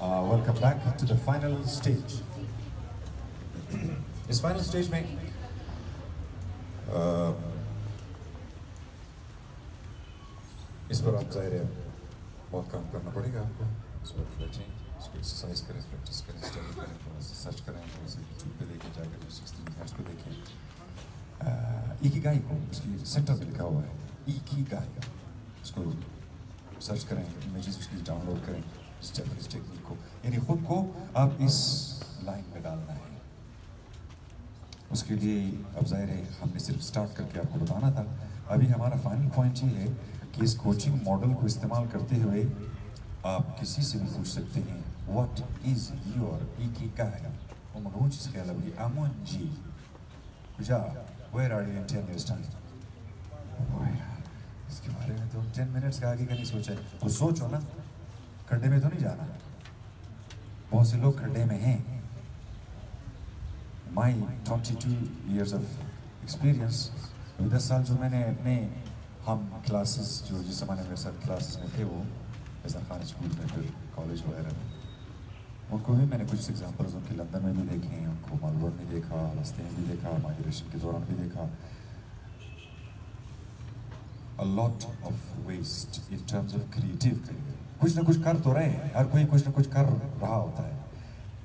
Welcome back to the final stage. इस final stage में इस पर आप जाहिर है बहुत काम करना पड़ेगा आपको. इस पर बैठें, इसको एक्सरसाइज करें, प्रैक्टिस करें, स्टडी करें, थोड़ा सा सर्च करें, थोड़ा सा यूट्यूब पे देखें, जाकर 16 हैश को देखें. इकिगाई को उसकी सेंटर में लिखा हुआ है इकिगाई. उसको सर्च करें, इमेजेस उसकी डाउनलोड करें, स्टेप बाय स्टेप टेक्निक को, यानी खुद को आप इस लाइन में डालना है. उसके लिए अब जाहिर है हमने सिर्फ स्टार्ट करके आपको बताना था. अभी हमारा फाइनल पॉइंट ये है कि इस कोचिंग मॉडल को इस्तेमाल करते हुए आप किसी से भी पूछ सकते हैं व्हाट इज योर इकिगाई. उमरोज इसके अलावा अमोंजी कुजा where are you in 10 years time. इसके बारे में तो 10 मिनट्स का आगे का नहीं सोचा है. वो सोचो ना, खड्डे में तो नहीं जाना. बहुत से लोग खड्डे में हैं. My 22 years of experience, 10 साल जो मैंने अपने हम क्लासेस जो जिस समय मेरे साथ क्लासेस में थे वो ऐसा खान स्कूल में फिर कॉलेज वगैरह में, उनको भी मैंने कुछ एग्जांपल्स उनके लंदन में भी देखे हैं, उनको मेलबर्न में देखा, रास्ते में भी देखा, माइग्रेशन के दौरान भी देखा. A lot of waste in terms of creative career. कुछ ना कुछ कर तो रहे हैं, हर कोई कुछ ना कुछ कर रहा होता है.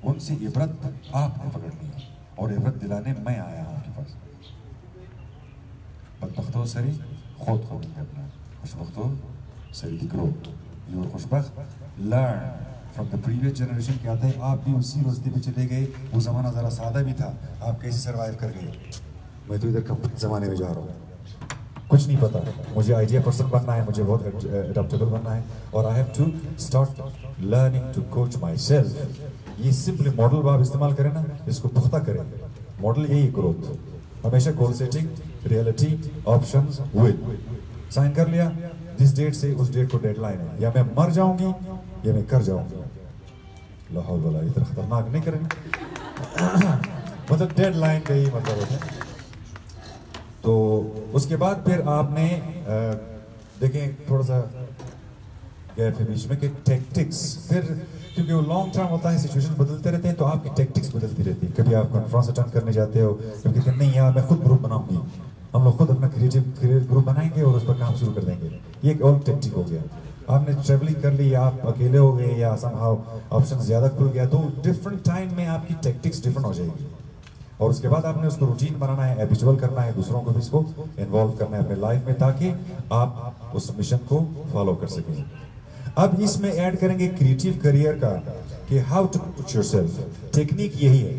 उनसे इबरत आपने पकड़नी है और इबरत दिलाने मैं आया हूँ आपके पास. बदबख्तो सरी खुद हो गई अपना, खुशबख्तो सरी दी ग्रोथ. यू आर खुशबख्त, learn from the previous generation. क्या आता है आप भी उसी रास्ते पे चले गए. वो ज़माना ज़रा सादा भी था, आप कैसे सर्वाइव कर गए. मैं तो इधर कंप्लीट ज़माने में जा रहा हूँ. कुछ नहीं पता, मुझे आइडिया पर्सन बनना है, मुझे बहुत एडेप्टेबल बनना है और I have to start learning to coach myself. ये सिंपली मॉडल आप इस्तेमाल करें ना, इसको पुख्ता करें. मॉडल यही ग्रोथ, हमेशा goal setting, reality, options, will. Sign कर लिया, जिस डेट से उस डेट को डेडलाइन है, या मैं मर जाऊंगी या मैं कर जाऊंगी. लाहौल वाला इतना खतरनाक नहीं करें. मतलब डेडलाइन का ही मतलब होता है. तो उसके बाद फिर आपने देखें थोड़ा सा गैप है बीच में कि टैक्टिक्स, फिर क्योंकि वो लॉन्ग टर्म होता है, सिचुएशन बदलते रहते हैं तो आपकी टैक्टिक्स बदलती रहती है. कभी आप कॉन्फ्रेंस अटेंड करने जाते हो, कभी कहते हैं नहीं यार मैं खुद ग्रुप बनाऊंगी, हम लोग खुद अपना क्रिएटिव ग्रुप बनाएंगे और उस पर काम शुरू कर देंगे. ये एक और टैक्टिक हो गया. आपने ट्रेवलिंग कर ली, आप अकेले हो गए या समहाउ ऑप्शन ज़्यादा खुल गया, तो डिफरेंट टाइम में आपकी टैक्टिक्स डिफरेंट हो जाएगी. और उसके बाद आपने उसको रूटीन बनाना है, एबिचुअल करना है, दूसरों को भी इसको इन्वॉल्व करना है अपने लाइफ में ताकि आप उस मिशन को फॉलो कर सकें. अब इसमें ऐड करेंगे क्रिएटिव करियर का कि how to put yourself. Technique यही है,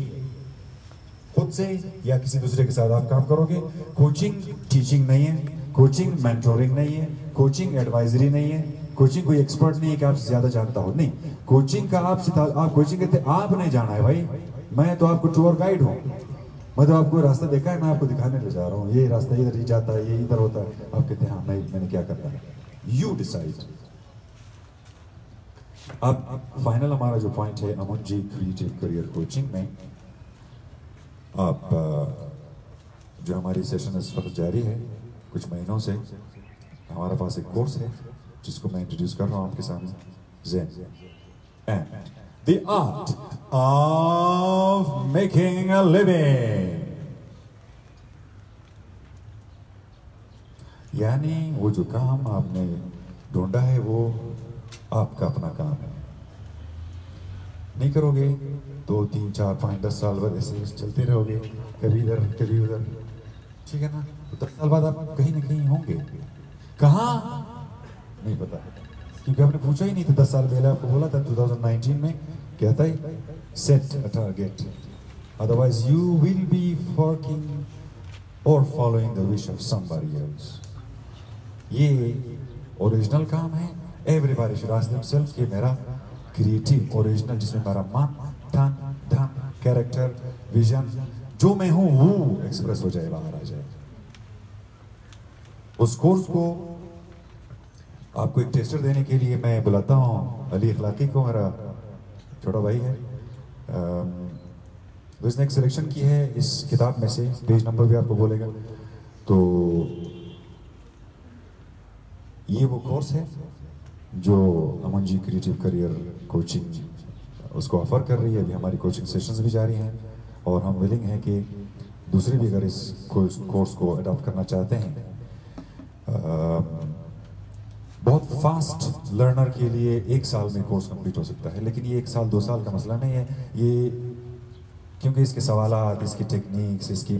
खुद से या किसी दूसरे के साथ आप काम करोगे. कोचिंग टीचिंग नहीं है, कोचिंग मेंटोरिंग नहीं है, कोचिंग एडवाइजरी नहीं है, कोचिंग कोई एक्सपर्ट नहीं है कि आप ज्यादा जानता हो. नहीं, कोचिंग का आप कोचिंग कहते आपने जाना है भाई. मैं तो आपको टूर गाइड हूँ, मैं तो आपको रास्ता देखा है, मैं आपको दिखाने ले जा रहा हूँ. ये रास्ता इधर ही जाता है, ये इधर होता है. आप कहते हैं हाँ मैंने क्या करना है. You decide. अब फाइनल हमारा जो पॉइंट है Aman ji creative career coaching में, आप जो हमारी सेशन इस वक्त जारी है कुछ महीनों से, हमारे पास एक कोर्स है जिसको मैं इंट्रोड्यूस कर रहा हूँ आपके सामने. Zen and The art of making a living. यानी वो जो काम आपने ढूंढा है वो आपका अपना काम है. नहीं करोगे 2, 3, 4, 5, 10 साल बाद ऐसे चलते रहोगे, कभी इधर कभी उधर. ठीक है ना. तो 10 साल बाद आप कहीं ना कहीं होंगे. कहाँ नहीं पता, क्योंकि आपने पूछा ही नहीं था. 10 साल पहले आपको बोला था 2019 में कहता है set a target, otherwise you will be working और following the wish of somebody else. ये ओरिजिनल काम है. एवरीबॉडी शुड आस्क देमसेल्फ कि मेरा क्रिएटिव ओरिजिनल, जिसमें मेरा मन, तन, धन, कैरेक्टर, विजन, जो मैं हूं वो एक्सप्रेस हो जाए, बाहर आ जाए. उस कोर्स को आपको एक टेस्टर देने के लिए मैं बुलाता हूं अली अखलाकी को, मेरा छोटा भाई है. तो इसने एक सिलेक्शन की है इस किताब में से, पेज नंबर भी आपको बोलेगा. तो ये वो कोर्स है जो Aman ji creative career coaching उसको ऑफ़र कर रही है। अभी हमारी कोचिंग सेशंस भी जारी हैं और हम विलिंग हैं कि दूसरे भी अगर इस कोर्स को अडॉप्ट करना चाहते हैं। बहुत फास्ट लर्नर के लिए 1 साल में कोर्स कंप्लीट हो सकता है, लेकिन ये 1 साल 2 साल का मसला नहीं है। ये क्योंकि इसके सवालात, इसकी टेक्निक्स, इसकी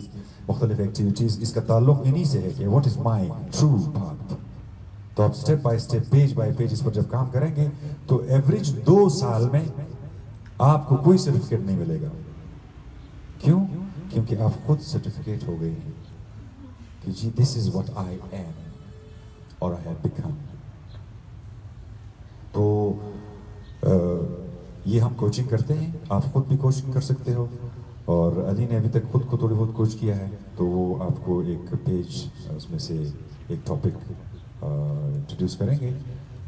मुख्तलिफ एक्टिविटीज़, इसका ताल्लुक इन्हीं से है कि what is my true path. तो आप step by step, page bye page इस पर जब काम करेंगे तो एवरेज 2 साल में आपको कोई सर्टिफिकेट नहीं मिलेगा। क्यों? क्योंकि आप खुद सर्टिफिकेट हो गए हैं कि जी this is what I am और आई हैव बिकम। तो ये हम कोचिंग करते हैं, आप खुद भी कोचिंग कर सकते हो। और अली ने अभी तक खुद को थोड़ी बहुत कोच किया है, तो वो आपको एक पेज उसमें से एक टॉपिक इंट्रोड्यूस करेंगे।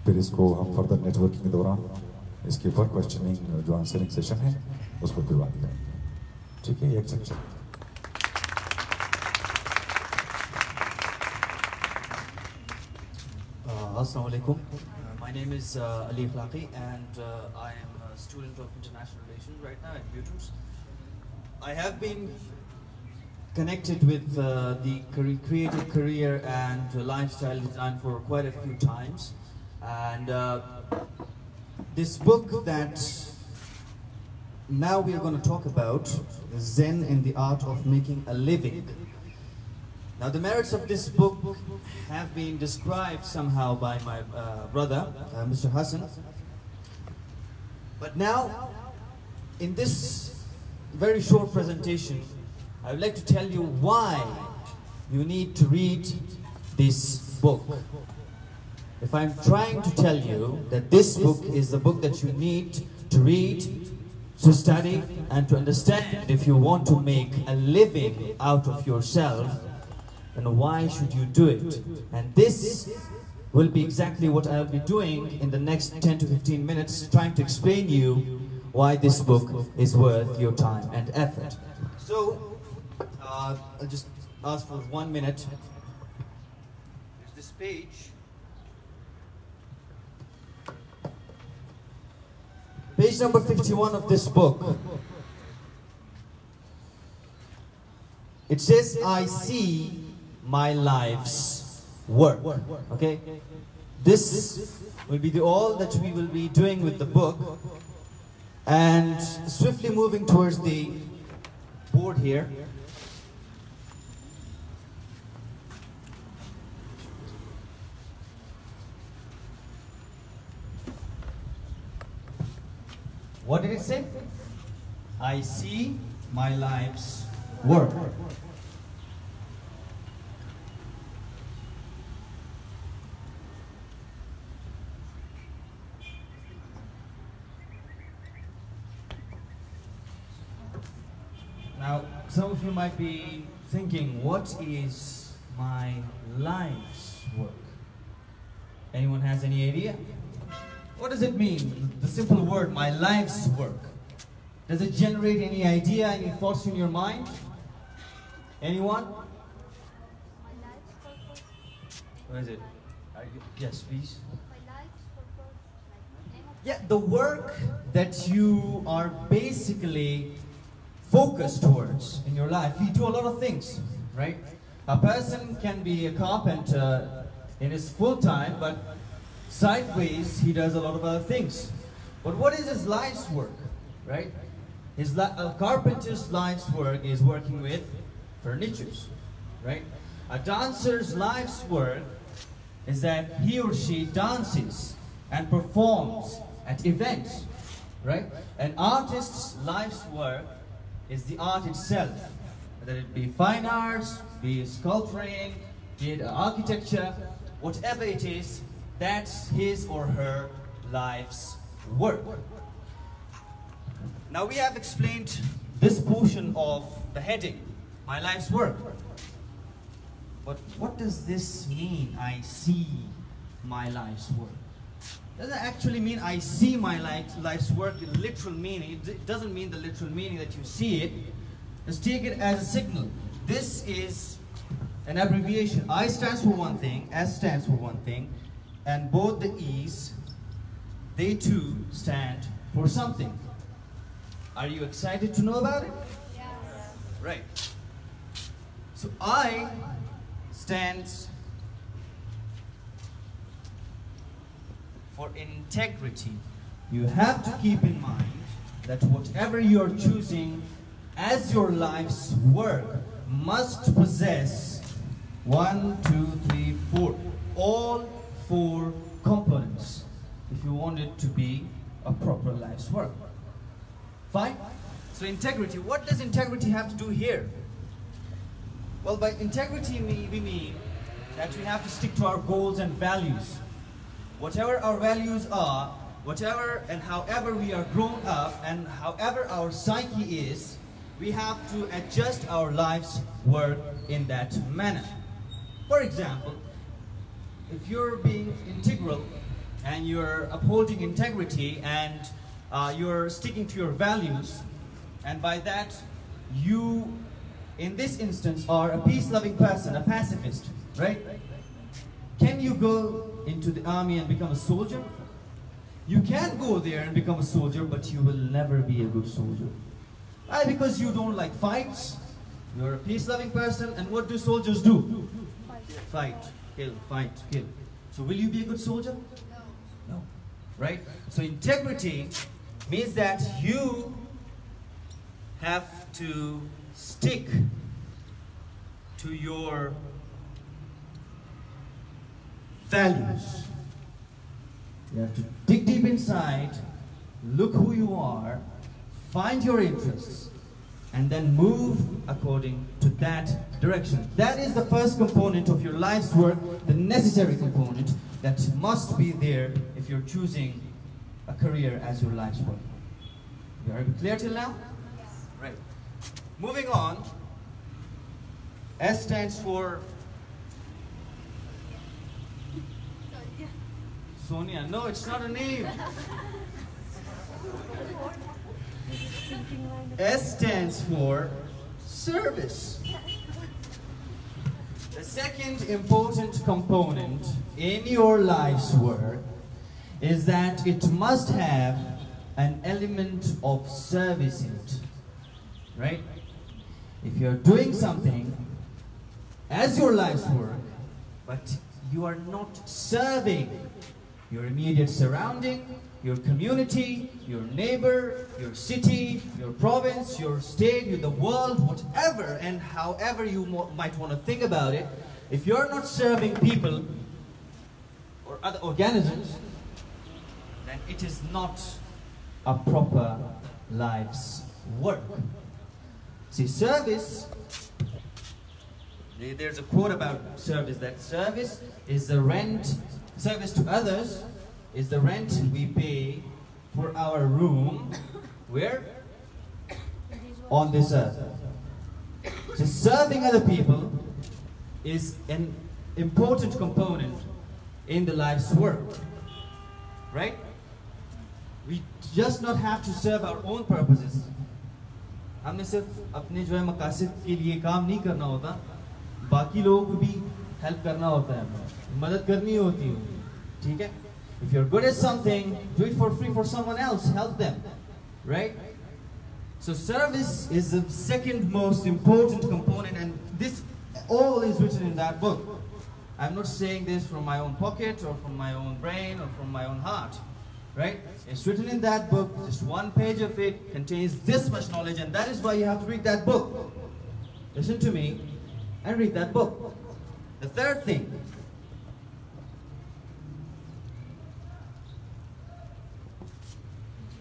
फिर इसको हम फर्दर नेटवर्किंग के दौरान इसके ऊपर क्वेश्चनिंग जो आंसरिंग सेशन है उसको फिर बात करेंगे। ठीक है, एक section. Assalamu alaikum. My name is Ali Akhlaqi and I am a student of international relations right now at Buters. I have been connected with the creative career and lifestyle design for quite a few times, and this book that now we are going to talk about is Zen in the Art of Making a Living. Now the merits of this book have been described somehow by my brother, Mr. Hassan. But now, in this very short presentation, I would like to tell you why you need to read this book. If I'm trying to tell you that this book is the book that you need to read, to study, and to understand if you want to make a living out of yourself, and why should you do it? And this will be exactly what I'll be doing in the next 10 to 15 minutes, trying to explain you why this book is worth your time and effort. So, I'll just ask for 1 minute. Here's this page. Page number 51 of this book. It says, I see my life's work. Okay, this will be all that we will be doing with the book. And swiftly moving towards the board here, what did it say? I see my life's work. Now, some of you might be thinking, what is my life's work? Anyone has any idea? What does it mean? The simple word, my life's work. Does it generate any idea, any thoughts in your mind? Anyone? My life's purpose. What is it? Yes, please. My life's purpose. Yeah, the work that you are basically focused towards in your life. We do a lot of things, right? A person can be a carpenter in his full time, but sideways he does a lot of other things. But what is his life's work, right? A carpenter's life's work is working with furnitures, right? A dancer's life's work is that he or she dances and performs at events, right? An artist's life's work is the art itself, whether it be fine arts, be it sculpturing, be it architecture, whatever it is, that's his or her life's work. Now we have explained this portion of the heading, my life's work. But what does this mean, I see my life's work? Doesn't actually mean I see my life's work in literal meaning. It doesn't mean the literal meaning that you see it. Just take it as a signal. This is an abbreviation. I stands for one thing, S stands for one thing, and both the E's, they too stand for something. Are you excited to know about it? Yes. Right. So I stands for integrity. You have to keep in mind that whatever you are choosing as your life's work must possess 1, 2, 3, 4, all 4 components if you want it to be a proper life's work. Fine? So integrity, what does integrity have to do here? Well, by integrity we mean that we have to stick to our goals and values. Whatever our values are, whatever and however we are grown up and however our psyche is, we have to adjust our life's work in that manner. For example, if you're being integral and you're upholding integrity and you're sticking to your values, and by that you, in this instance, are a peace-loving person, a pacifist, right? Can you go into the army and become a soldier? You can go there and become a soldier, but you will never be a good soldier. Why? Because you don't like fights, you're a peace-loving person, and what do soldiers do? Fight, kill, fight, kill. So will you be a good soldier? No. Right? So integrity means that you have to stick to your values. You have to dig deep inside, look who you are, find your interests, and then move according to that direction. That is the first component of your life's work, the necessary component that must be there if you're choosing a career as your life's work. Are we clear till now? Yes. Right. Moving on, S stands for Sonia. No, it's not a name. S stands for service. The second important component in your life's work is that it must have an element of service in it. Right? If you're doing something as your life's work, but you are not serving your immediate surrounding, your community, your neighbor, your city, your province, your state, the world, whatever and however you might want to think about it, if you're not serving people or other organisms, then it is not a proper life's work. See, service, there's a quote about service, that service is the rent, service to others is the rent we pay for our room, where? On this earth. So serving other people is an important component in the life's work, right? We just not have to serve our own purposes. हमने सिर्फ अपने जो है मकासद के लिए काम नहीं करना होता, बाकी लोगों को भी हेल्प करना होता है, मदद करनी होती है, ठीक है? If you're good at something, do it for free for someone else, help them, right? So service is the second most important component, and this all is written in that book. I'm not saying this from my own pocket or from my own brain or from my own heart, right? It's written in that book, just one page of it contains this much knowledge, and that is why you have to read that book. Listen to me and read that book. The third thing,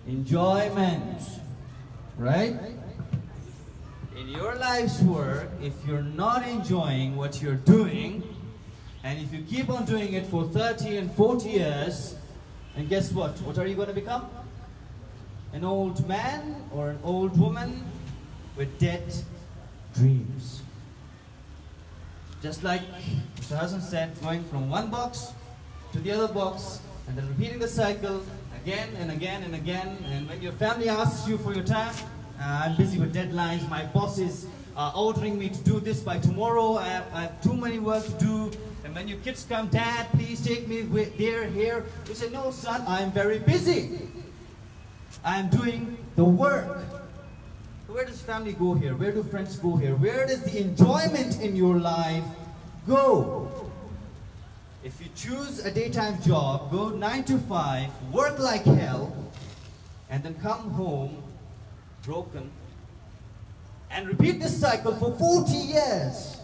enjoyment, right? In your life's work, if you're not enjoying what you're doing, and if you keep on doing it for 30 and 40 years, and guess what? What are you going to become? An old man or an old woman with dead dreams. Just like Mr. Hassan said, going from one box to the other box, and then repeating the cycle again and again and again. And when your family asks you for your time, I'm busy with deadlines, my boss is ordering me to do this by tomorrow, I have too many work to do. And when your kids come, Dad, please take me there, here. You say, no son, I'm very busy. I'm doing the work. Where does family go here? Where do friends go here? Where does the enjoyment in your life go? If you choose a daytime job, go 9 to 5, work like hell, and then come home broken, and repeat this cycle for 40 years,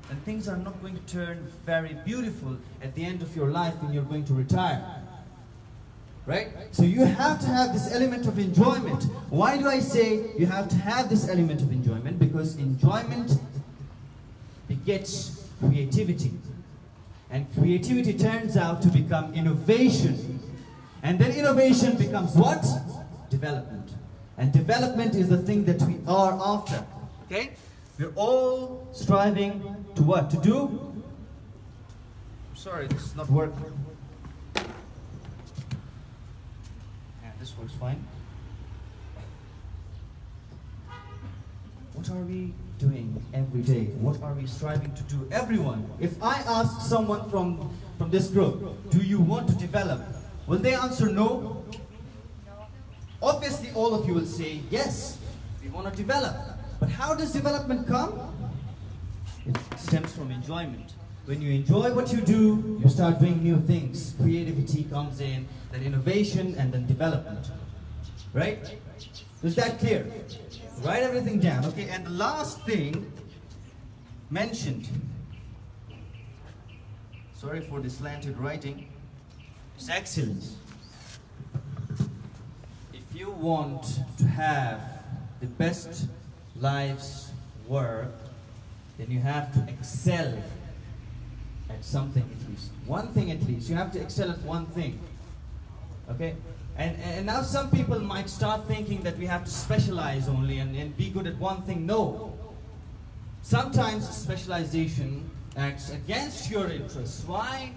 then things are not going to turn very beautiful at the end of your life when you're going to retire. Right? So you have to have this element of enjoyment. Why do I say you have to have this element of enjoyment? Because enjoyment begets creativity. And creativity turns out to become innovation. And then innovation becomes what? Development. And development is the thing that we are after. Okay? We're all striving to what? To do? Sorry, this is not working. This works fine. What are we doing every day? What are we striving to do? Everyone. If I ask someone from this group, do you want to develop? Will they answer no? Obviously, all of you will say yes, we want to develop. But how does development come? It stems from enjoyment. When you enjoy what you do, you start doing new things. Creativity comes in, then innovation, and then development. Right? Is that clear? Write everything down. Okay, and the last thing mentioned, sorry for the slanted writing, is excellence. If you want to have the best life's work, then you have to excel at something at least. One thing at least. You have to excel at one thing. Okay? And now some people might start thinking that we have to specialize only and be good at one thing. No. Sometimes specialization acts against your interests. Why?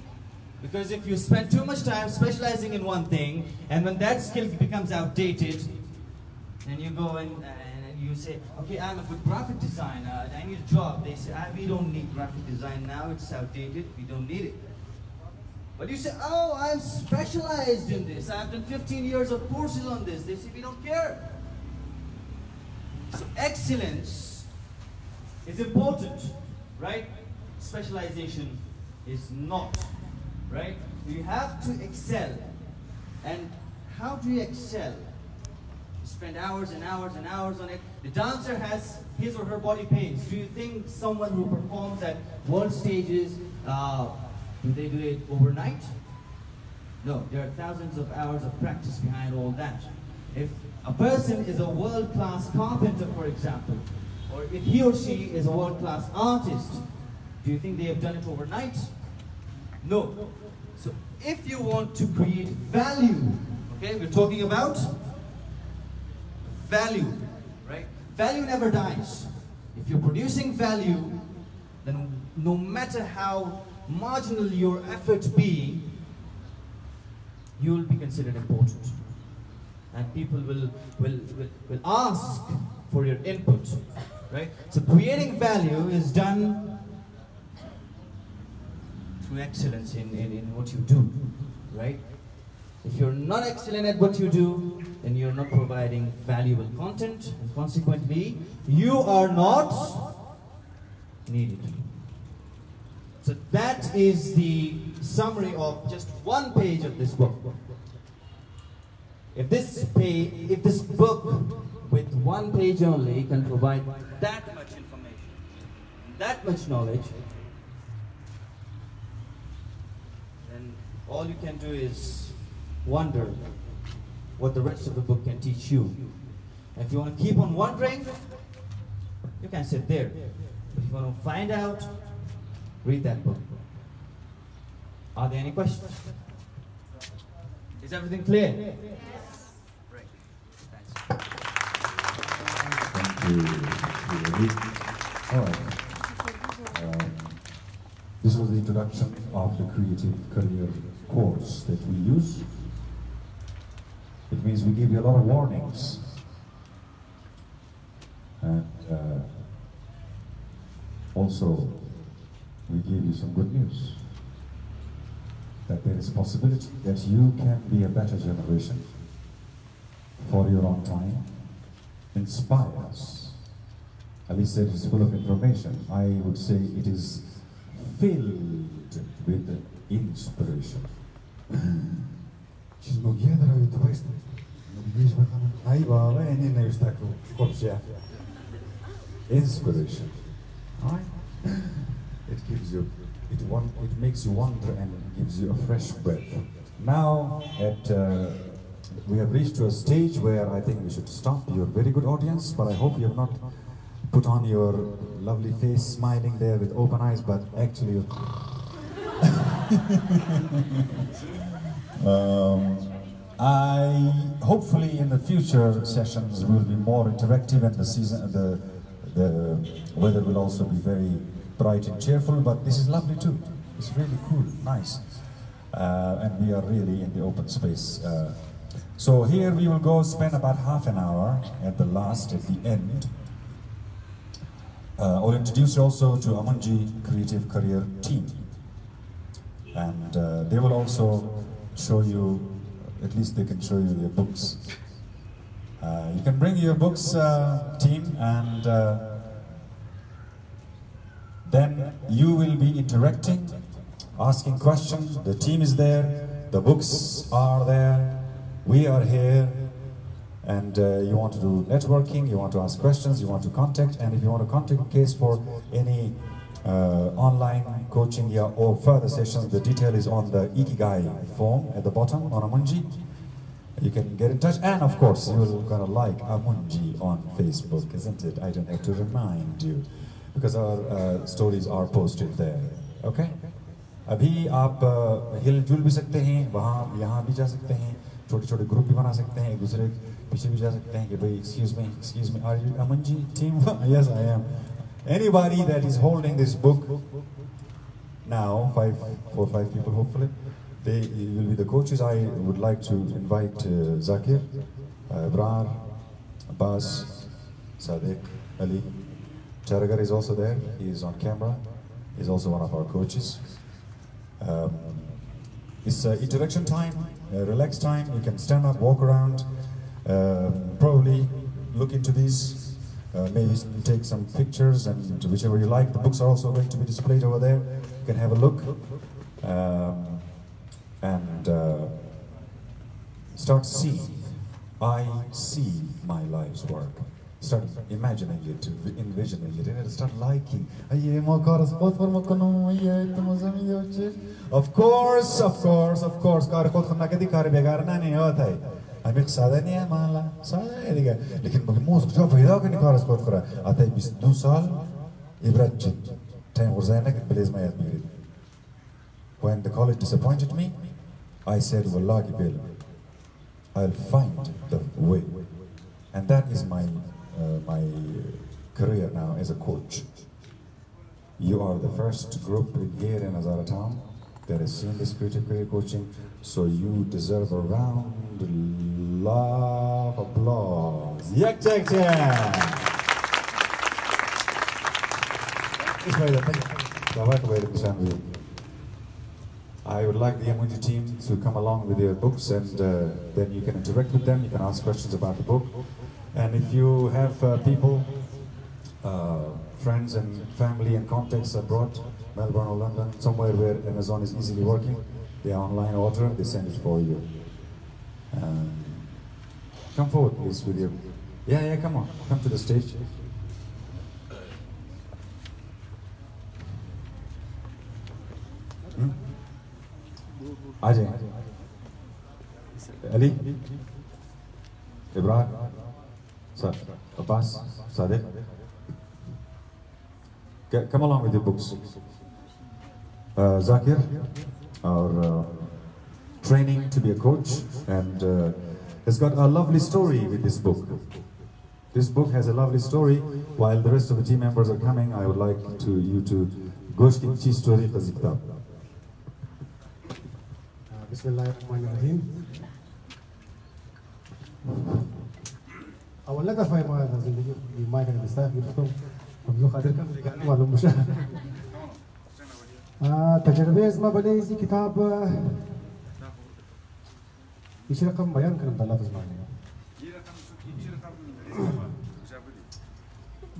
Because if you spend too much time specializing in one thing, and when that skill becomes outdated, then you go and you say, okay, I'm a good graphic designer, I need a job. They say, we don't need graphic design now, it's outdated, we don't need it. But you say, oh, I'm specialized in this, I've done 15 years of courses on this. They say, we don't care. So excellence is important, right? Specialization is not, right? You have to excel. And how do you excel? You spend hours and hours and hours on it. The dancer has his or her body pains. Do you think someone who performs at world stages, do they do it overnight? No, there are thousands of hours of practice behind all that. If a person is a world-class carpenter, for example, or if he or she is a world-class artist, do you think they have done it overnight? No. So if you want to create value, okay, we're talking about value, right? Value never dies. If you're producing value, then no matter how marginal your effort be, you will be considered important. And people will ask for your input, right? So creating value is done through excellence in what you do, right? If you're not excellent at what you do, then you're not providing valuable content, and consequently, you are not needed. So that is the summary of just one page of this book. If this book with one page only can provide that much information, that much knowledge, then all you can do is wonder what the rest of the book can teach you. And if you want to keep on wondering, you can sit there. But if you want to find out, read that book. Are there any questions? Is everything clear? Yes. Great. Thanks. Thank you. All right. This was the introduction of the Creative Career course that we use. It means we give you a lot of warnings. And also, we give you some good news. That there is a possibility that you can be a better generation for your own time, inspires. Ali said it's full of information. I would say it is filled with inspiration. She's going to get her with the waist. Ay, baba, any news that comes here. Inspiration. Right? It gives you, it makes you wonder and gives you a fresh breath. Now, we have reached to a stage where I think we should stop. You're a very good audience, but I hope you have not put on your lovely face, smiling there with open eyes, but actually you're hopefully in the future sessions will be more interactive, and the weather will also be very bright and cheerful. But this is lovely too. It's really cool, nice, and we are really in the open space. So here we will go spend about half an hour at the end. I'll introduce you also to Amanji Creative Career Team, and they will also show you, at least they can show you their books. You can bring your books, team, and then you will be interacting, asking questions. The team is there, the books are there, we are here, and you want to do networking, you want to ask questions, you want to contact, and if you want to contact in case for any online coaching or further sessions, the detail is on the Ikigai form at the bottom on Amunji. You can get in touch, and of course you will gonna like Amunji on Facebook, isn't it? I don't have to remind you, because our stories are posted there. Okay? अभी आप हिल-जुल भी सकते हैं, वहाँ यहाँ भी जा सकते हैं, छोटे-छोटे ग्रुप भी बना सकते हैं, एक दूसरे पीछे भी जा सकते हैं कि भाई excuse me, are you Amunji team? Yes, I am. Anybody that is holding this book now, 4 or 5 people hopefully, they will be the coaches. I would like to invite Zakir, Brar, Abbas, Sadiq, Ali. Charagar is also there. He is on camera. He's also one of our coaches. It's interaction time, relaxed time. You can stand up, walk around, probably look into these. Maybe take some pictures, and whichever you like. The books are also going to be displayed over there. You can have a look and start seeing. I see my life's work. Start imagining it, envisioning it, and start liking. Of course. हमें सादा नहीं है मान ला सादा है दिखा लेकिन मुझे मोस्ट जो फायदा करने का रस्ता करा आता है 22 साल इब्राहिम टाइम हो जाए ना कि प्लेस में याद मिले when the college disappointed me I said wallahi bill I'll find the way, and that is my career now as a coach. You are the first group here in Hazara town that has seen this creative career coaching, so you deserve a round of applause. Yak Jack Jack! I would like the Amunji team to come along with their books, and then you can interact with them, you can ask questions about the book. And if you have people, friends and family and contacts abroad, Melbourne or London, somewhere where Amazon is easily working, they online order, they send it for you. Come forward please with your, yeah, come on, come to the stage. Ajay, Ali, Ibrahim, Abbas, Sadiq. Come along with your books. Zakir, our training to be a coach, and has got a lovely story with this book. This book has a lovely story. While the rest of the team members are coming, I would like you to go to the story of the kitab. Bismillahirrahmanirrahim. أول لقى فاي ما هذا زندقي ما كان بيستاهل يركض مبلوغ قادر كم لقاني معلوم مش تجربة اسمها بليزي كتاب إيش رقم بيان كلام الله في زمانه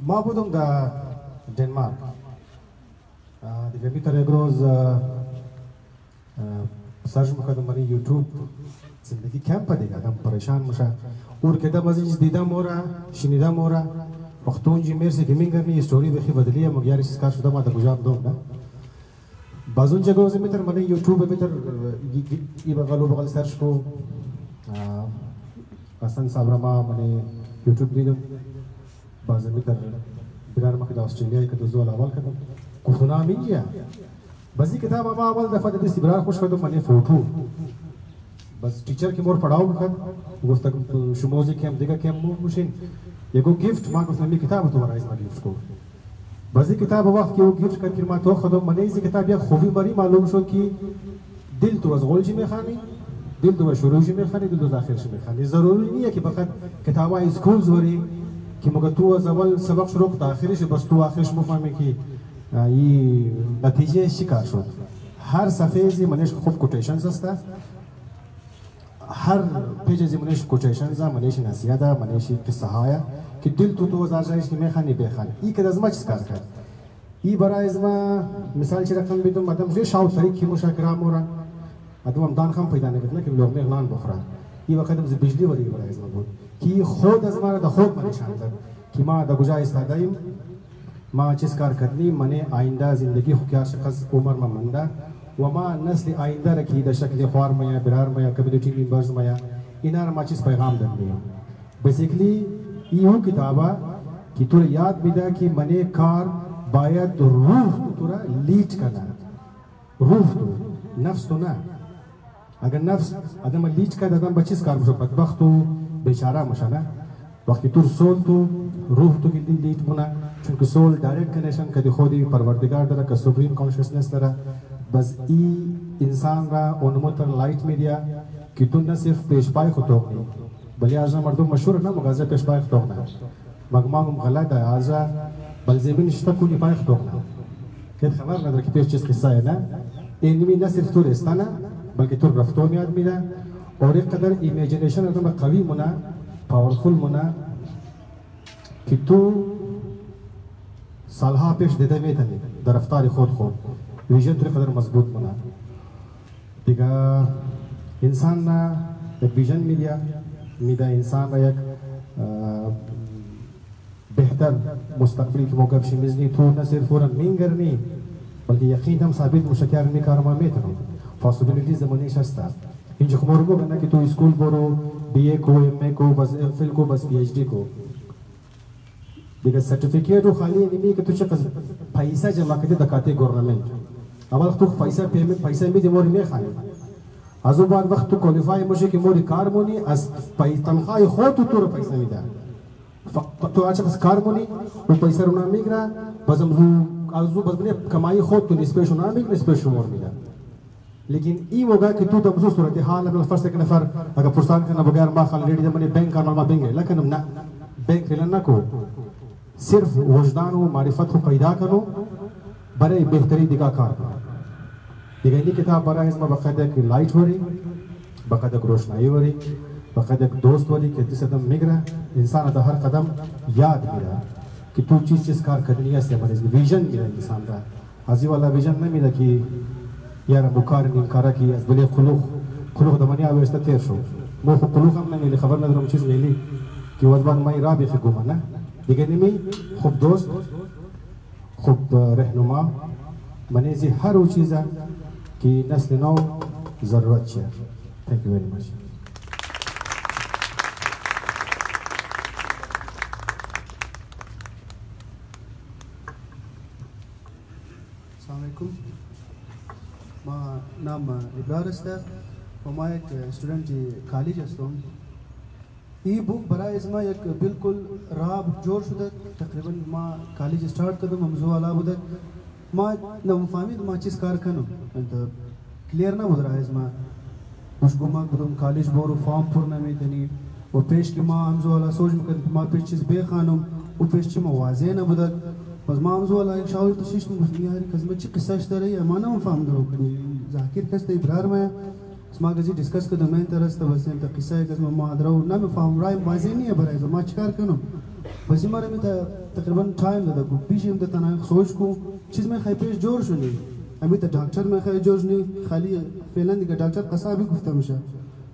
ما بودم در دنمارک دیگه میتونه یک روز سرچ میکنم من یوتیوب زندگی کم دیگه آدم پریشان میشه اور که دم از این دیدم مورا شنیدم مورا وقت اونجی مرسی که میگم استوری بخی بدلیه مگر چیز کار شده ما در کجا بدم نه باز اونجا گروز میتر من یوتیوب میتر ای بغلو بغل سرچ کو اصلا صبر ما من یوتیوب دیدم باز میتر بیرار ما که استرالیا که دوزول اول کردم گفتنا میگه بازی کتاب ما اول دفعه دستی برای خوش کردم من فوتو بس teacher की मोर पढ़ाओ कर Gupta शुमोजी cam देगा cam मुशिन ये को gift मां गुफ्ता मी किताब तो rise मा गिफ्ट को बजी किताब वक्त की वो गिफ्ट कर फिर मा तो खदो मने इस किताब या खूबी मरी मालूम शो कि दिल तो गोलजी में खानी दिल तो शुरूजी में खानी दिल तो आखिर में खानी जरूरी नहीं है कि फकत किताबा स्कूल वरी कि मगर तू अव्वल सबक शुरू का आखिर से बस तू आखिर में फहमे कि ये नतीजे शिकार शो हर सफे से मनेश खूब कोटेशंस असता हर पेज से मनीष कोटेशंस आ मनीष नसीहता मनीष की सहाया कि दिल तो जायश की मेखानी बेखान ई के दजमा चिस्कार कर ई बरा इजमा मिसाल ची रकम भी तो मदम जे शाउ तरीक की मुशाकराम हो रहा अदम दान खम पैदा नहीं करना कि लोग ने नान बखरा ई वक्त हम बिजली वरी बरा इजमा बोल कि खुद अजमा द खुद मनीशान कर कि मां द गुजाइश दाइम मां चिस्कार करनी मने आइंदा जिंदगी क्या शख्स उम्र में मंदा वमा नस्ल आइंदा रखी द शक्ल ख्वार मया बिरार मया कम्युनिटी मेंबर्स मया इनार माचिस पैगाम दंदी बेसिकली यो किताबा कि तुर याद बिदा कि मने कार बायत रूह तुरा लीड करना रूह तो नफ्स तो ना अगर नफ्स आदम लीड कर आदम बचिस कार बदबख्त तो बेचारा मशाना वक्त तुर सोल तो रूह तो की लीड मुना चूंकि सोल डायरेक्ट कनेक्शन कदी खुदी परवरदिगार दरा का सुप्रीम कॉन्शियसनेस दरा बस ई इंसान रा ओनमोतर लाइट मीडिया कि तू न सिर्फ पेशपाई खुतोक नहीं बल्कि आजा मर्दों मशहूर ना मगाजा पेशपाई खुतोक ना मगमागम गलत है आजा बल ज़मीन इश्ता कुनी पाई खुतोक ना क्या खबर ना कि पेश चीज़ किस्सा है ना इनमें न सिर्फ तू रेस्ताना बल्कि तू रफ्तों में आदमी ना और एक कदर इमेजिनेशन अगर कवी मुना पावरफुल मुना कि तू सालहा पेश देते में था दरफ्तारी खुद खुद विजन तुरे कदर मजबूत बना दिगा इंसान ना एक विजन मिलिया मिदा इंसान ना एक बेहतर मुस्तकबिल की मौका शिमिज़नी तो न सिर्फ और मिंगर नहीं बल्कि यकीन हम साबित मुशक्किर में कारमा में था पॉसिबिलिटीज़ ज़माने शस्ता इन जो खबर को करना कि तो स्कूल बोरो बीए को एमए को बस एमफिल को बस पीएचडी को दिगा सर्टिफिकेट वो खाली नहीं कि तुझे पैसा जमा करके दकाते गवर्नमेंट अवल तो पैसा भी मोरी में खाने आजुबान वक्त तो क्वालिफाई मुझे कि मोरी कार मोनी अस तनख्वाह हो तो तोर पैसा में दा तो आज बस कार मोनी वो पैसा रुना मिगरा बस हम आजू बस बने कमाई हो तो निस्बत रुना मिग निस्बत शुमार मिला लेकिन ई होगा कि तू तब सूरत हाल में फर्स्ट सेकंड नफर अगर पुरसान करना बगैर मा खाली रेडी मनी बैंक का माल बेंगे लेकिन हम ना बैंक लेना को सिर्फ वजदान व मारिफत को पैदा करो बड़े बेहतरी दिखा कार दिखाई किताब बड़ा इसमें बकायदा की लाइट हो रही बकायदा रोशनाई हो रही बकायदा दोस्त हो रही कि जिस कदम मिगरा इंसान आता हर कदम याद मिला कि तू चीज़ कार करनी है इससे मरीज विजन मिला इंसान का आजी वाला विजन नहीं मिला कि यार बुखार निकारा की बले खुलूख दमनी आवे इसका तेर शो वो खुलूख हम नहीं मिली खबर नजर हम चीज़ मिली कि वजबान माई राबी फिर घुमा ना दिखाई में खूब दोस्त खूब रहनुमा मने जी हर वो चीज़ कि नस्ल नौ ज़रूरत है थैंक यू वेरी मच अस्सलाम वालेकुम मा नाम इब्रार अस्तर और मैं एक स्टूडेंट कॉलेज हस्तम ई बुक बरा इसमें एक बिल्कुल राब जोर शुदा तकरीबन माँ कॉलेज स्टार्ट कर ममजू वाला बुदक माँ न मुफामिद माँ चीज़ कार कनो तो क्लियर ना बुद रहा इसमें मुझको माँ बुदम कॉलेज बोरो फॉर्म पूर्ण में तनी वो पेश की माँ ममजू वाला सोच में कर माँ पेश चीज़ बेखानम वो पेश चीज़ मवाज़े ना बुदक बस माँ ममजू वाला एक शावर तो शीश में यार कज़मे ची किस्सा इश्तर है माना मुफाम दरो कनी जाकिर कस्ते इब्रार में स्मा गजी डिस्कस कर दो मैं तरस तो बस तो किस्सा है कज़मे माँ दरो ना मुफाम राय मवाज़े नहीं है बराए तो माँ चिकार कनो بس हमारे में तकरीबन टाइम लगा को पीछे हम तना सोच को चीज में खाई पेश जोर शुनी अभी तो डॉक्टर में खाई जोर नहीं खाली फैलन दिखा डॉक्टर कसाबी गुफ्ता मशा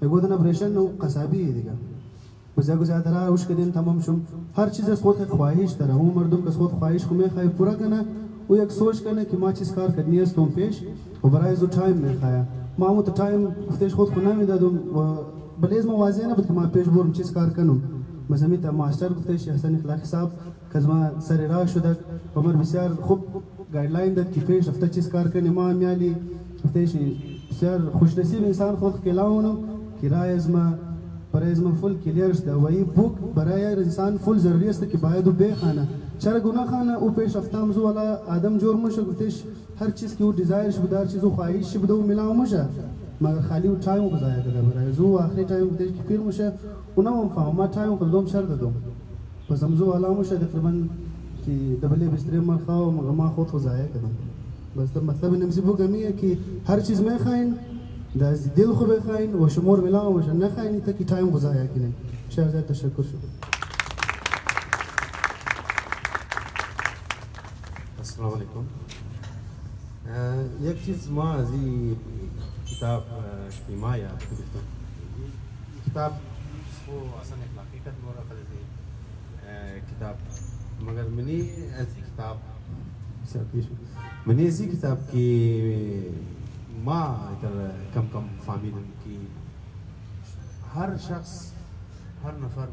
एगो दना ऑपरेशन नो कसाबी है दिखा बस जागो ज़्यादा उसके दिन तमाम शुम हर चीज़ सोच है ख्वाहिश तरह हूँ मर्दों का सोच ख्वाहिश को मैं खाई पूरा करना वो एक सोच करना कि माँ चीज़ कार करनी है तुम पेश और बराए जो टाइम में खाया माँ वो तो टाइम गुफ्तेश खुद खुना में दादुम बलेज़ में वाज़े ना बल्कि माँ पेश बोल चीज़ कार करूँ मज़मी ता मास्टर गुफ्तेश हसन इखलाक़ साहब कज़मा सर राशुदक उमर बिसार खूब गाइडलाइन दक कि पेश हफ्ता चीज़ कार करने माँ म्याली गुफ्तेश बिसार खुशनसीब इंसान खुद खिलाऊँ किराए ज़मा परज़मा फुल क्लियर दा वही बुक बराए इंसान फुल ज़रूरी है कि बायद बे खाना चर गुना खाना वो पेश हफ्ता मज़ू वाला आदम जोर मुशा गुफ्तेश हर चीज़ की वो डिज़ायर शुदार चीज़ वो ख्वाहिश शुदा वो मिला मुशा मगर खाली वो टाइम को ज़ाया कर बराए जो आखिरी टाइम गुफ्तेश की फिर मुशा उन्हें हम फाहमा टाइम को दोम शर्त दो बस हम जो वाला मुशा तकरीबन कि डबले बिस्तरे मर खाओ मगर माँ खुद को ज़ाया कर बस तो मतलब इन मसीबों कमी है कि हर चीज़ में खाइन दास दिल को बेखाइन वो शमूर मिला वो शन खाइन तक की टाइम गुजाया कि नहीं शहजाद तशक्कुर अस्सलाम वालेकुम एक चीज़ माँ जी किताब हिमाया किताब वो असन हकीकत मोरा किताब मगर मैंने ऐसी किताब की माँ इधर कम कम फामिल की हर शख्स हर नफर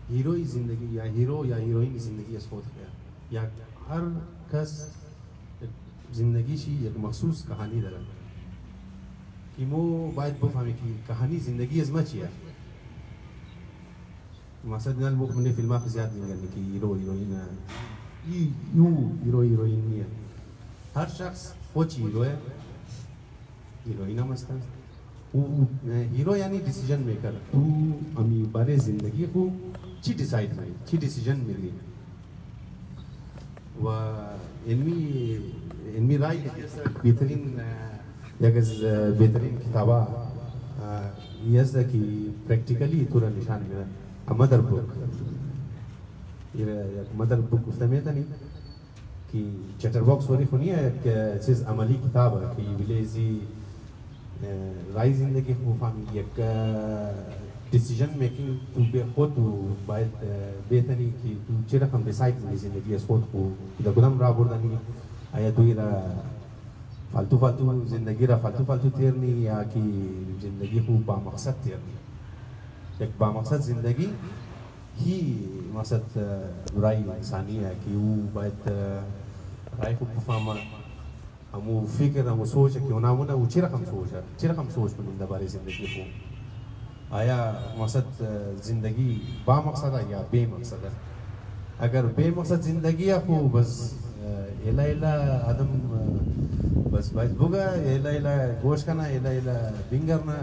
हीरोई ज़िंदगी या हीरोइन की ज़िंदगी सोच गया या हर कस ज़िंदगी शी एक मखसूस कहानी दर कि मो बात वो फामी की कहानी ज़िंदगी अजमा चिया मकसद नल बुक मैंने फिल्मा पे ज़्यादा नहीं करने की हीरोइन नहीं है हर शख्स पोची हीरो है हीरोइन मस्त हीरो यानी डिसीजन मेकर तू अमी बारे जिंदगी को ची डिसाइड करी ची डिसीजन मिली व इनमी राय बेहतरीन बेहतरीन किताबा यह कि प्रैक्टिकली थोड़ा निशान मेरा मदर बुक ये मदर बुक उसमें था नहीं कि चैटर बॉक्स वाली खुनी है कि चीज़ अमली किताब है कि विलेजी राय ज़िंदगी को फामी एक डिसीजन मेकिंग तू बे खुद तू बात बेहतरी कि तू चेरा कम डिसाइड में ज़िंदगी है खुद को इधर गुलाम राबुर्दानी आया तू इरा फालतू ज़िंदगी रा फालतू तेरनी या कि ज़िंदगी को बामकसद तेरनी एक बामकसद ज़िंदगी ही मकसद राय इंसानी है कि वो बात राय को फामा हमू फिक्र हमू सोच कि होना वो ना वो चिरकम सोच पर निंदा बारे ज़िंदगी को आया मकसद ज़िंदगी बामकसद है या बेमकसद है अगर बेमकसद ज़िंदगी है को बस एला आदम बस बुगा एला गोश करना एला बिंगर ना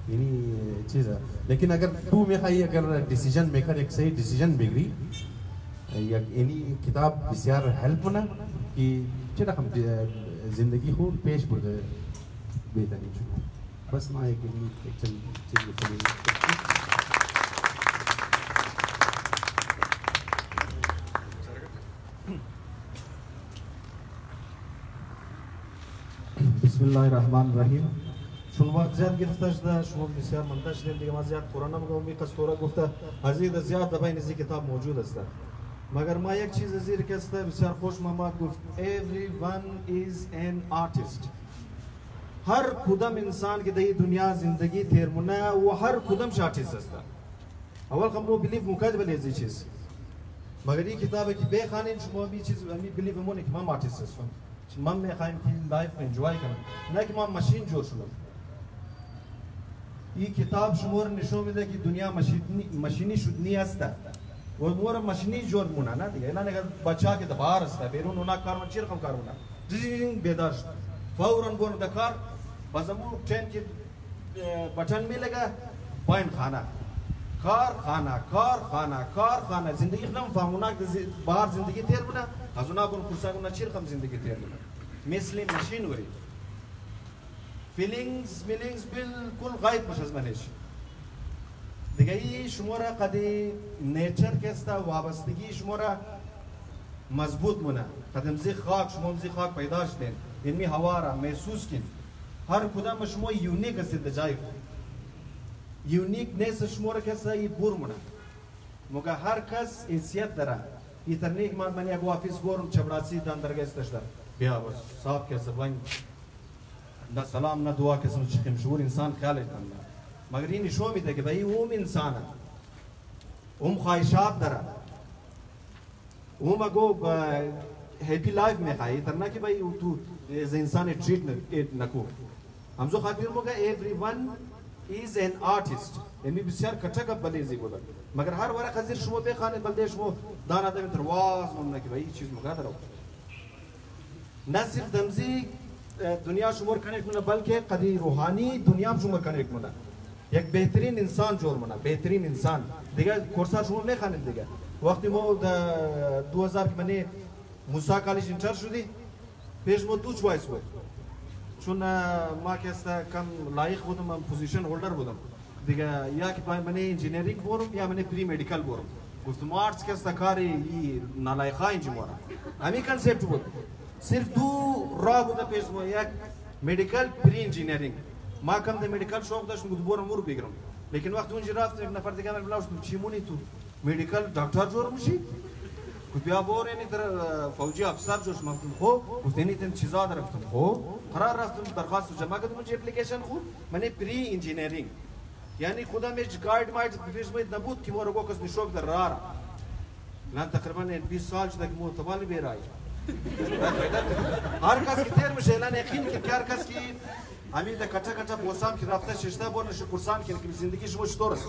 यही चीज़ है लेकिन अगर तू में खाई अगर डिसीजन मेकर एक सही डिसीजन बिगड़ी या इन्हीं किताब बिस्यार हेल्प ना कि चला हम ज़िंदगी हो पेश बढ़ गए बेहतरीन चुका बस ना एक बिस्मिल्लाहिर्रहमानिर्रहीम شنوات زیاد گرفتش ده شما بسیار منتش دیم دیگه من زیاد قرآن نمیگم می قصورا گفته ازید زیاد دبین ازی کتاب موجود است مگر ما یک چیز ازیر که است بسیار خوش ما گفت everyone is an artist هر کدام انسان که در دنیا زندگی تیرمونه و هر کدامش آرتیست است اول خمرو بلیف مکاد بلی ازی چیز مگر این کتابه که بخوانید شما بی چیز می بلیف مونه که من آرتیست هستم من میخوایم که لایف انجوای کنم نه که من ماشین جور شدم ये किताब शुमार निशो में दे कि दुनिया मशीनी शुद्धनी हस्ता वो मोर मशीनी जोर मुना ना दिया ना निकल बच्चा के दबार हस्ता बेरून उना कार में चिर कम कार मुना जिंग बेदार फौरन बोन दकार बस हम ट्रेन के बटन में लगा पॉइंट खाना कार खाना जिंदगी खत्म फामुना बाहर जिंदगी तेर मुना हज़ुना बोन कुर्सा गुना चिर कम जिंदगी तेर मुना मिसली मशीन वरी feelings बिल्कुल गायब मशज़ Manesh دیگه شماره قدی نیچر کستا وابستگی شماره مضبوط مونه قدم زی خاک شما زی خاک پیدا شدین یعنی هوا را محسوس کن هر کدام شما یونیک هستید جای یونیک نیست شما را کسا ای بور مونه مگه هر کس انسیت داره ایترنیک من یک آفیس گورم چبراسی دان درگستش دار بیا بس صاحب کسا بلنگ نه سلام نه دعا کسا چخیم شعور انسان خیالش دنده مگر این نشون میده که بایی اوم انسانه اوم خواهشات داره اوم اگو هپی لایف میخواه ایتر که بایی تو از انسان تریت نکو همزو خاطر موگه everyone is an artist یعنی بسیار کچک بلیزی بوده مگر هر ورق خزیر شما بخانه بلده شما دان آدم درواز ممنه که بایی چیز مگه دارو نه صرف دمزی دنیا شمار کنیک مونه بلکه قدی روحانی دنیا هم شمار کنیک مونه یک بهترین انسان جور مونه بهترین انسان دیگه کورسا شما میخوانید دیگه وقتی ما 2000 که منی موسی کالج انتر شدی پیش ما دو چوایس بود چون ما که است کم لایق بودم من پوزیشن هولدر بودم دیگه یا که منی انجینیرینگ برم یا منی پری مدیکال برم گفتم آرتس که است کاری ای نالایقا انجینیر همین کانسپت بود صرف دو راه بوده پیش ما یک مدیکال پری انجینیرینگ ما کم ده مدیکال شوق داشتم گفتم برم مور بگیرم لیکن وقتی اونجا رفتم یک نفر دیگه من بلاستم چی مونی تو مدیکال دکتر جور میشی گفت بیا بور یعنی در فوجی افسر جوش گفتم خب گفت یعنی تن چیزا در گفتم خب قرار رفتم درخواست جمع کردم اونجا اپلیکیشن خوب من پری انجینیرینگ یعنی خودم هیچ گاید مایت پیش میاد نبود که ما رو کس نشوک در راه الان تقریبا 20 سال شده که متوالی بیرای هر کس که تیر میشه الان یقین که هر کس که همین ده کچا کچا پوسام که رفته ششته بورنش کورسان که زندگی شما چطور است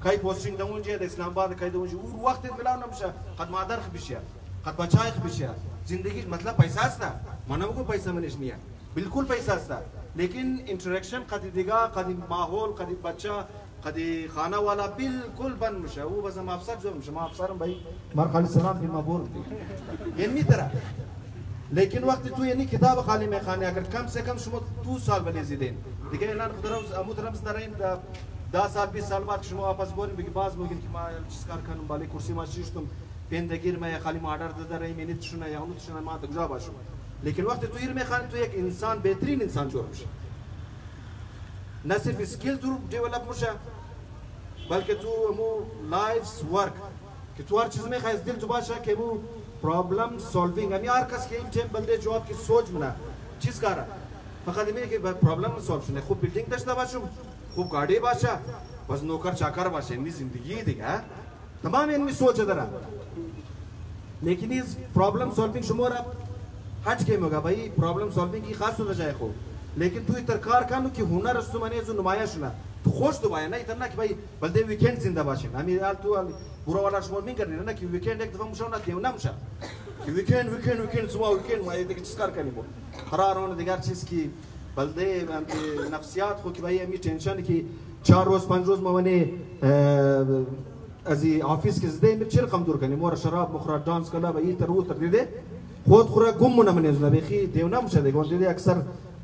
کای پوستینگ ده اونجا ده اسلام آباد کای ده اونجا اون وقت ملاو نمیشه قد مادر خبیشه قد بچای خبیشه زندگی مطلب پیسه است ما نمیگم پیسه منش نیه بالکل پیسه است لیکن اینتراکشن قد دیگه قد ماحول قد بچه قد خانه والا بالکل بند میشه او بس ما افسر جو میشه ما افسرم بایی مار خالی سلام که ما بور یعنی طرح لیکن وقتی تو یعنی کتاب خالی میخوانی اگر کم سے کم شما 2 سال بنزیدین دیگه الان خدا روز اموترمز دارین 10 سال 20 سال بعد شما واپس برین بگی باز میگین که ما چیز کار کنم بالا کرسی ما شیشتم پندگیر ما خالی ما آردر داریم یعنی تشونه یا اونو تشونه ما کجا باشم لیکن وقتی تو ایر میخوانی تو یک انسان بهترین انسان جور میشه نه صرف اسکیل تو دیولپ میشه بلکه تو مو لایفز ورک که تو هر چیز میخوای دل تو باشه که مو problem solving हमें हर कस के टाइम बंदे जॉब की सोच मना चीज करा फकत में कि प्रॉब्लम सॉल्व खूब बिल्डिंग दशता बाशु खूब गाड़ी बाशा बस नौकर चाकर बाशा इनकी जिंदगी दिखा तमाम इनमें सोच दरा लेकिन इस प्रॉब्लम सॉल्विंग शुमारा हट के होगा भाई प्रॉब्लम सॉल्विंग की खास होना चाहिए खूब लेकिन तू इतरकार कानू कि हुनर रस्तु मने जो नुमाया शुना तो खुश तो भाई ना इतना कि भाई बल्दे वीकेंड जिंदा बाशे हमें यार तू बुरा वाला शुमार नहीं करनी ना कि वीकेंड एक दफा मुशा ना देवना मुशा कि वीकेंड सुबह वीकेंड मैं ये चीज कर करनी बो खरार होने दिगार चीज की बल्दे नफ्सियात को कि भाई हमें टेंशन की 4 रोज 5 रोज मने अजी ऑफिस के जदे में चिल कम दूर करनी मोर शराब मुखरा डांस कला भाई तरु तर दे خود خورا گم من من نزنا بخی دیونا مشه دیگه اون دیگه اکثر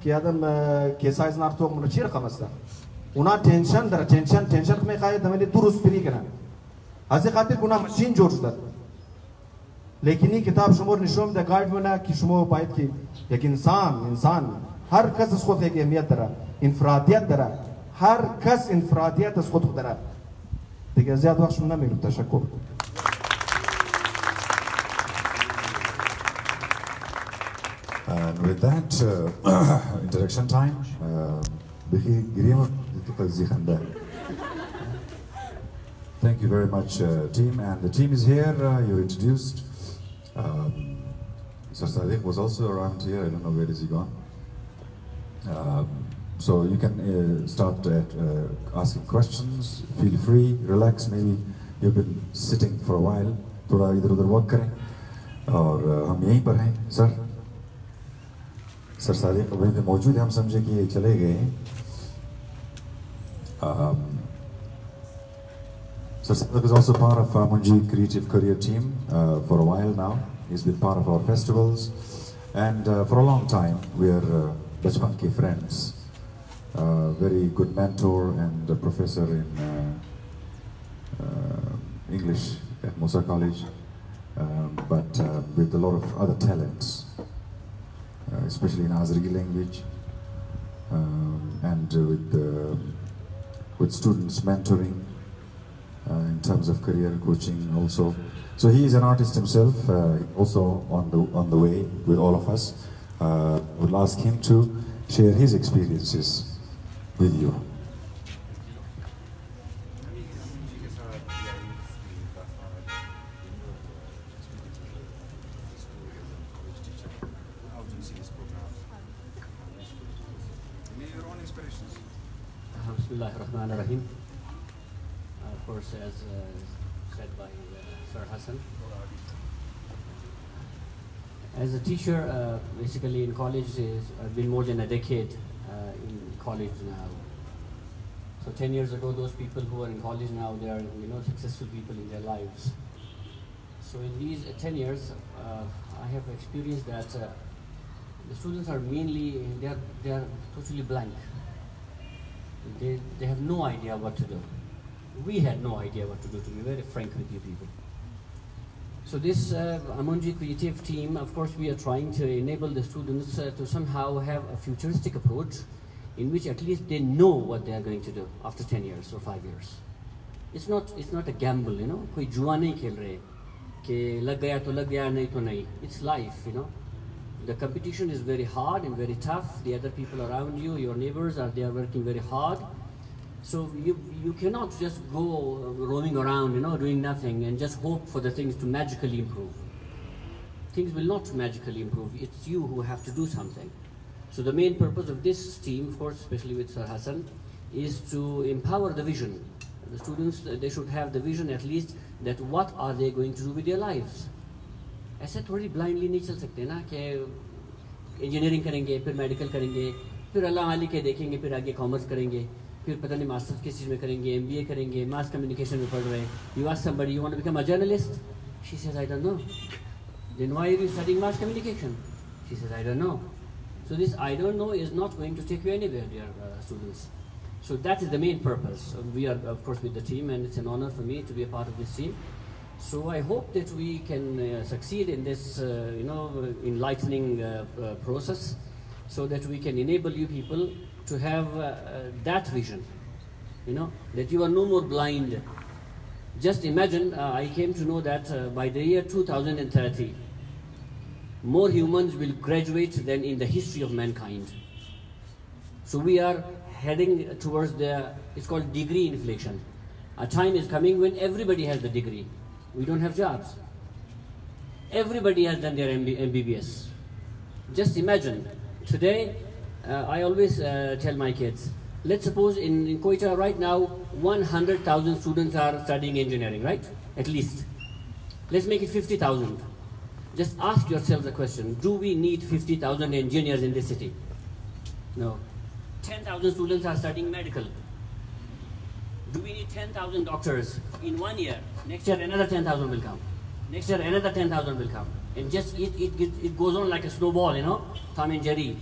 که آدم که سایز نارتوق من چیر خمسته اونا تنشن داره تنشن که میخواد دمنی دو روز پری کنن از این خاطر اونا ماشین جور شده لیکن این کتاب شما نشون میده گایڈ میکنه که شما باید که یک انسان هر کس از خود یک اهمیت داره انفرادیت داره هر کس انفرادیت از خود داره دیگه زیاد وقت شما نمیگیرم تشکر And with that introduction time, thank you very much, team. And the team is here. You're introduced. Sir Sadiq was also around here. I don't know where is he gone. So you can start asking questions. Feel free, relax. Maybe you've been sitting for a while. थोड़ा इधर-उधर walk करें. और हम यहीं पर हैं, sir. Sir Sadiq अभी भी मौजूद है हम समझे कि ये चले गए Sir Sadiq is also part of Munji Creative Career team for a while now. He's been part of our festivals and for a long time we are bachpan ke friends. Very good mentor and a professor in English at Musa College, but with a lot of other talents, especially in Azeri language, and with students mentoring in terms of career coaching also. So he is an artist himself, also on the way with all of us. We'll ask him to share his experiences with you. Bismillahirrahmanirrahim. Of course, as said by Sir Hassan, as a teacher, basically in college, I've been more than a decade in college now. So 10 years ago, those people who are in college now, they are successful people in their lives. So in these 10 years, I have experienced that the students are mainly they are totally blank. They have no idea what to do. We had no idea what to do, to be very frank with you people. So this Amunji Creative team, of course, we are trying to enable the students to somehow have a futuristic approach in which at least they know what they are going to do after 10 years or 5 years. It's not a gamble, कोई जुआ नहीं खेल रहे कि लग गया तो लग गया नहीं तो नहीं. It's life, The competition is very hard and very tough. The other people around you, your neighbors, they are working very hard. So you cannot just go roaming around, doing nothing and just hope for the things to magically improve. Things will not magically improve. It's you who have to do something. So the main purpose of this team, of course, especially with Sir Hassan, is to empower the vision. The students, they should have the vision at least that what are they going to do with their lives. ऐसे थोड़ी blindly नहीं चल सकते ना कि engineering करेंगे फिर medical करेंगे फिर अल्लाह वाली के देखेंगे फिर आगे कॉमर्स करेंगे फिर पता नहीं मास्टर्स किस चीज़ में करेंगे MBA करेंगे मास कम्युनिकेशन में पढ़ रहे हैं. You ask somebody, you want to become a journalist? She says, I don't know. Then why are you studying mass communication? She says, I don't know. So this I don't know is not going to take you anywhere, dear students. So that is the main purpose. We are, of course, with the team, and it's an honor for me to be a part of this team. So I hope that we can succeed in this, enlightening process, so that we can enable you people to have that vision, that you are no more blind. Just imagine, I came to know that by the year 2030, more humans will graduate than in the history of mankind. So we are heading towards it's called degree inflation. A time is coming when everybody has the degree. We don't have jobs. Everybody has done their MBBS. Just imagine, today, I always tell my kids, let's suppose in Quetta right now, 100,000 students are studying engineering, right? At least. Let's make it 50,000. Just ask yourselves the question, do we need 50,000 engineers in this city? No. 10,000 students are studying medical. Do we need 10,000 doctors in 1 year? Next year another 10,000 will come. Next year another 10,000 will come. And just it goes on like a snowball, Tom and Jerry.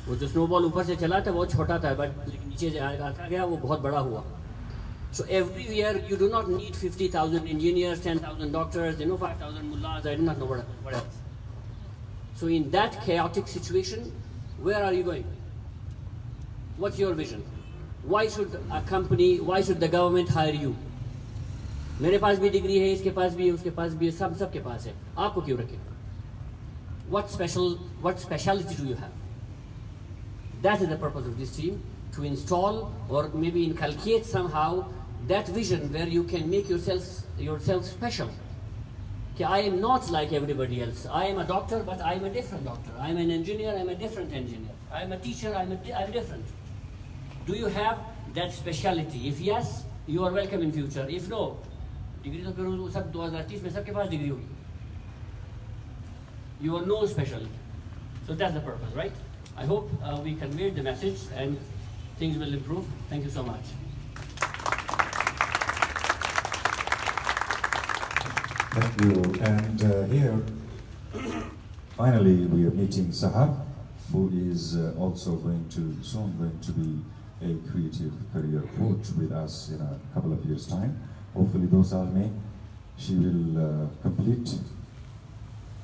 वो जो snowball ऊपर से चला था वो छोटा था, but नीचे आता गया वो बहुत बड़ा हुआ. So every year you do not need 50,000 engineers, 10,000 doctors, 5,000 mullahs, I do not know what else. So in that chaotic situation, where are you going? What's your vision? Why should a company, why should the government hire you? मेरे पास भी degree है, इसके पास भी है, उसके पास भी है, सबके पास है. आपको क्यों रखें? What speciality do you have? That is the purpose of this team, to install or maybe inculcate somehow that vision where you can make yourself special. Okay, I am not like everybody else. I am a doctor, but I am a different doctor. I am an engineer, I am a different engineer. I am a teacher, I am different. Do you have that speciality? If yes, you are welcome in future. If no, degree तो फिर सब 2030 में सबके पास degree होगी. You are no special. So that's the purpose, right? I hope we conveyed the message and things will improve. Thank you so much. Thank you. And here, finally, we are meeting Sahab, who is also soon going to be a creative career coach with us in a couple of years' time. Hopefully, 2 साल में She will complete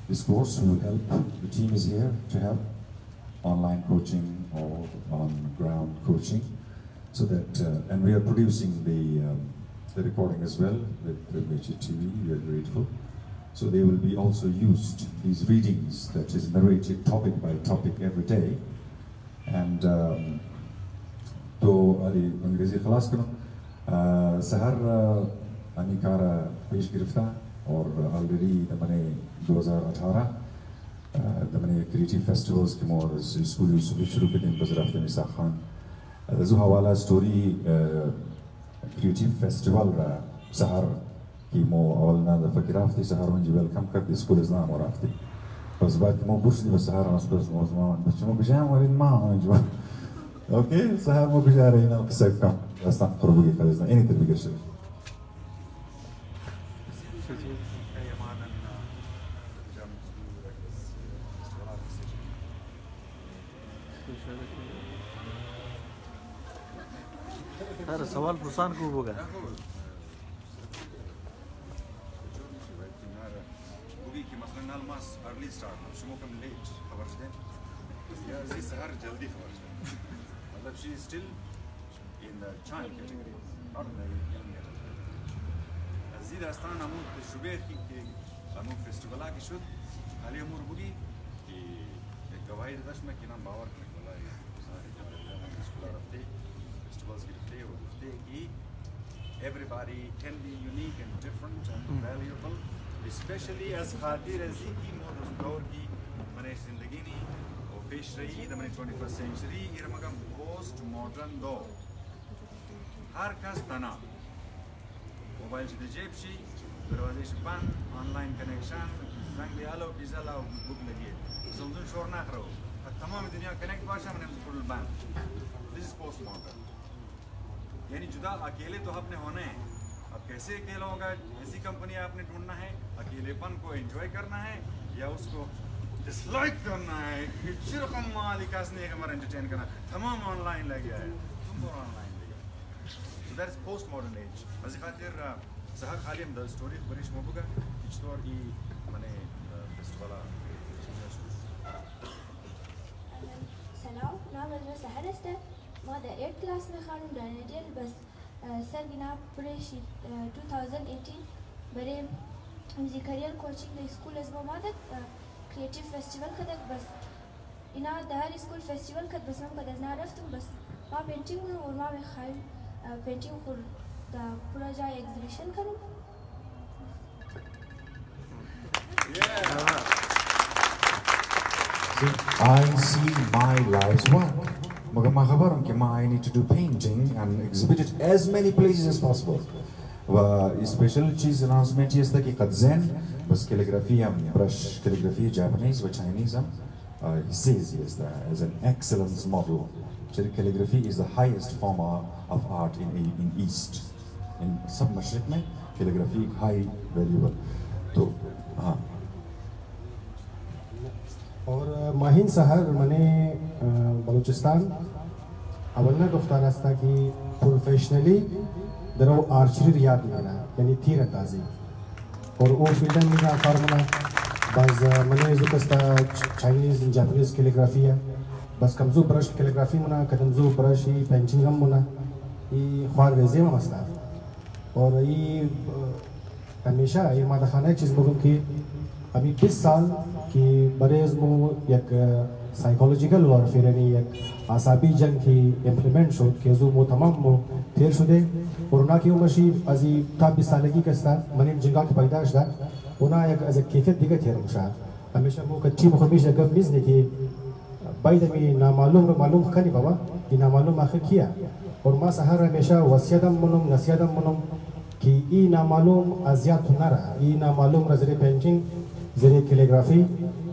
this course. We will help. The team is here to help online coaching or on-ground coaching, so that and we are producing the recording as well with Privilege TV. We are grateful. So they will be also used, these readings that is narrated topic by topic every day. And तो अली अंग्रेजी खलास करूँ सहर अनिकारा पेश गिरफ्ता और already दमने 2018 दमने creative festivals के मोर school शुरू के दिन बजराफ्ते मिसा खान जो हवाला स्टोरी क्रिएटिव फेस्टिवल रा सहर की मो अवल ना दफा गिरफ्ती सहर में जी वेलकम कर दी स्कूल इस्लाम और आफ्ती बस बाद मो बुर्श दी बस सहर मस बस बस मो बिजाम और इन माँ हो जो Okay, so how much are you now? That's not probably because anything bigger. Sir सवाल पुरसान को होगा होगी कि मसलन नाल मास अर्ली स्टार्ट शुरू कम लेट खबर से या जी सहर जल्दी खबर से मतलब she is still in the child category not in the young category अजीद आस्तान हमू शुबे की हमू फेस्टिवल की शुद्ध खाली हमू होगी कि एक गवाही दश में कि नाम बावर करने वाला है सारे स्कूल रखते festivals गिरते और गिरते कि everybody can be unique and different and valuable especially as खातिर ऐसी की मॉडर्न दौर की मने जिंदगी नी और पेश रही दमने 21st century इरमगम post modern दौर हर कस तना मोबाइल से जेब शी दरवाजे से बंद ऑनलाइन कनेक्शन रंग ले आलो पिज़्ज़ा लाओ बुक लगी समझो शोर ना करो तमाम दुनिया कनेक्ट बाशा मने फुल बंद दिस इज पोस्ट मॉडर्न यानी जुदा अकेले तो आपने होना है अब कैसे अकेला होगा ऐसी कंपनी आपने ढूंढना है अकेलेपन को एंजॉय करना है या उसको डिसलाइक करना है कि चिरकम मालिकास ने हमारा एंटरटेन करना तमाम ऑनलाइन लग गया है तुम तो ऑनलाइन लग गया so that is post modern age वैसे खातिर सहर खाली हम द स्टोरी बरिश मोबुगा इचतोर की माने फेस्टिवल سلام نام المدرسة هرسته ماذا 8 كلاس में खानून डायनेडियल बस सर गिना प्रेशी 2018 बरे मुझे करियर कोचिंग द स्कूल एज मादक क्रिएटिव फेस्टिवल कदक बस इना दहर स्कूल फेस्टिवल कद बस हम कद ना रफ्तुम बस मां पेंटिंग और मां में खाई पेंटिंग को द पूरा जाए एग्जीबिशन करूं I see my life's work. मगर मैं खबर हूँ कि I need to do painting and exhibit it as many places as possible. व special चीज़ announcement ये था कि कज़न बस calligraphy हम brush calligraphy Japanese व Chinese हम he says he is as an excellence model. Calligraphy is the highest form of art in East. In सब मशरिक में calligraphy high valuable. तो हाँ. और माहिन सहर मने बलूचिस्तान अवलना गुफ्तार रास्ता की प्रोफेशनली दरो आर्चरी रियाद मिला यानी तीर अंदाजी और वो फील्ड में का फार्मूला बस मने जो कस्ता चाइनीज एंड जापानीज कैलीग्राफी है बस कमजो ब्रश कैलीग्राफी मना कदमजो ब्रश ही पेंटिंग हम मना ये ख्वार वेज़े में मसला और ये हमेशा ये मादा खाना एक चीज़ बोलूँ कि अभी 20 साल की बरेज मो एक साइकोलॉजिकल वॉरफेयर यानी एक आसाबी जंग की इम्प्लीमेंट शो के जो मो तमाम मो तेर शुदे और ना की उम्र शी अजी था 20 साल की कस्ता मने जिंगा की पैदाइश दा उना एक अज कैफियत दिखे थे मुशा हमेशा मो कच्ची मो हमेशा गम मिस ने कि बाइद में ना मालूम खनी बाबा कि ना मालूम आखिर किया और मा सहर हमेशा वसियदम मुनम नसियदम मुनम कि ई ना मालूम अजियात हुनरा ई ना मालूम रजरे पेंटिंग जरिए कैलीग्राफी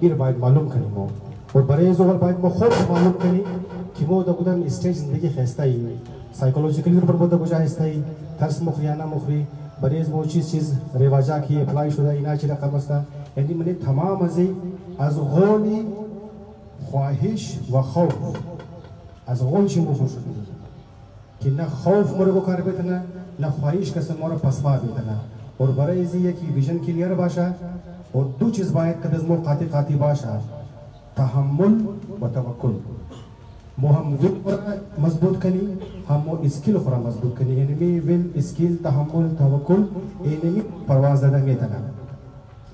इर बाइड मालूम कनी मो और बड़े जोहर बाइड मो खुद मालूम कनी कि मो दगुदन स्टेज जिंदगी खस्ता ही साइकोलॉजिकली पर बहुत गुजा खस्ता ही थर्स मुखरियाना मुखरी बड़े मो चीज रिवाजा की अप्लाई शुदा इना चिरा कमस्ता यानी मने तमाम अजी az غوني خواهش و خوف از غون چی مخوش که نه خوف مرا بکار بیتنا نه خواهش کسی مرا پسما بیتنا और बड़ा इजी है कि विजन क्लियर बाशा और दो चीज़ बायत कदमो खाती खाती बाशा तहम्मुल व तवक्कुल मो हम विल मजबूत कनी हम मो स्किल खुरा मजबूत कनी एनिमी विल स्किल तहम्मुल तवक्कुल एनिमी परवाज़ ज़दा में तना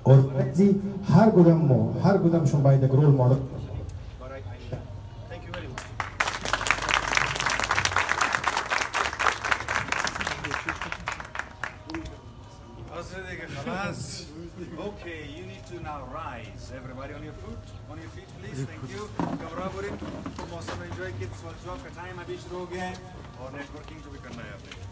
और जी हर गुदम शुमाई the role model Okay, you need to now rise. Everybody on your feet, please. Thank you. Kamera for मौसम enjoy kids workshop का time अभी शुरू हो गया है और networking को भी करना है आपने.